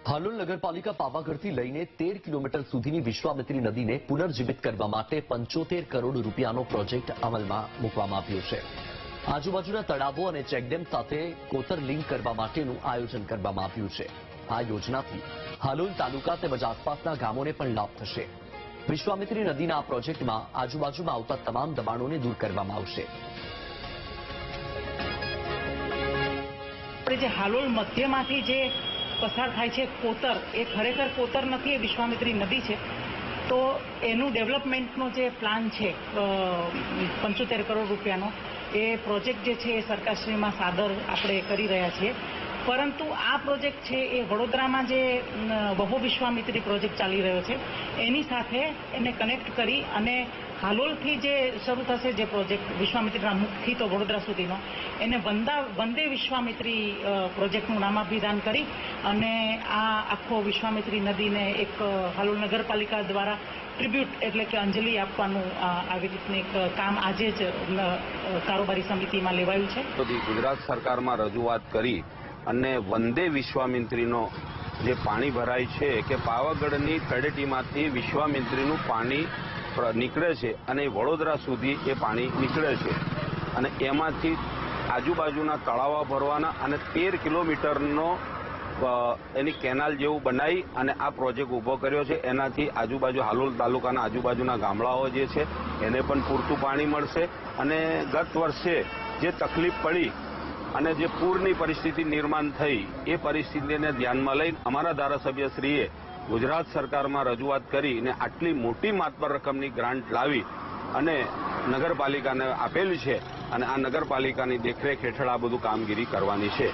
હાલોલ નગરપાલિકા પાવાગઢથી લઈને 13 કિલોમીટર સુધીની વિશ્વામિત્રી નદીને પુનર્જીવિત કરવા માટે 75 કરોડ રૂપિયાનો પ્રોજેક્ટ અમલમાં મૂકવામાં આવ્યો છે। આજુબાજુના તળાવો અને ચેકડેમ સાથે કોતર લિંક કરવા માટેનું આયોજન કરવામાં આવ્યું છે। આ યોજનાથી હાલોલ તાલુકા તેમજ આસપાસના ગામોને પણ લાભ થશે। વિશ્વામિત્રી નદીના આ પ્રોજેક્ટમાં આજુબાજુમાં આવતા તમામ દબાણોને દૂર કરવામાં આવશે। હાલોલ મધ્યમાંથી જે પસાર થાય છે કોતર, એ ખરેખર કોતર નથી, એ વિશ્વામિત્રી નદી છે। તો એનું ડેવલપમેન્ટનો જે પ્લાન છે 75 કરોડ રૂપિયાનો, એ પ્રોજેક્ટ જે છે એ સરકારશ્રીમાં સાદર આપણે કરી રહ્યા છીએ। પરંતુ આ પ્રોજેક્ટ છે એ વડોદરામાં જે બહુ વિશ્વામિત્રી પ્રોજેક્ટ ચાલી રહ્યો છે એની સાથે એને કનેક્ટ કરી અને હાલોલથી જે શરૂ થશે જે પ્રોજેક્ટ વિશ્વામિત્રીના મુખથી તો વડોદરા સુધીનો, એને વંદે વિશ્વામિત્રી પ્રોજેક્ટનું નામાભિધાન કરી અને આ આખો વિશ્વામિત્રી નદીને એક હાલોલ નગરપાલિકા દ્વારા ટ્રિબ્યુટ એટલે કે અંજલિ આપવાનું આવી રીતનું એક કામ આજે જ કારોબારી સમિતિમાં લેવાયું છે। ગુજરાત સરકારમાં રજૂઆત કરી અને વંદે વિશ્વામિત્રીનો જે પાણી ભરાય છે કે પાવાગઢની તળેટીમાંથી વિશ્વામિત્રીનું પાણી નીકળે છે અને વડોદરા સુધી એ પાણી નીકળે છે અને એમાંથી આજુબાજુના તળાવા ભરવાના અને 13 કિલોમીટરનો એની કેનાલ જેવું બનાવી અને આ પ્રોજેક્ટ ઊભો કર્યો છે। એનાથી આજુબાજુ હાલોલ તાલુકાના આજુબાજુના ગામડાઓ જે છે એને પણ પૂરતું પાણી મળશે અને ગત વર્ષે જે તકલીફ પડી અને જે પૂરની પરિસ્થિતિ નિર્માણ થઈ એ પરિસ્થિતિને ધ્યાનમાં લઈ અમારા ધારાસભ્યશ્રીએ ગુજરાત સરકારમાં રજૂઆત કરીને આટલી મોટી માતબર રકમની ગ્રાન્ટ લાવી અને નગરપાલિકાને આપેલી છે અને આ નગરપાલિકાની દેખરેખ હેઠળ આ બધું કામગીરી કરવાની છે।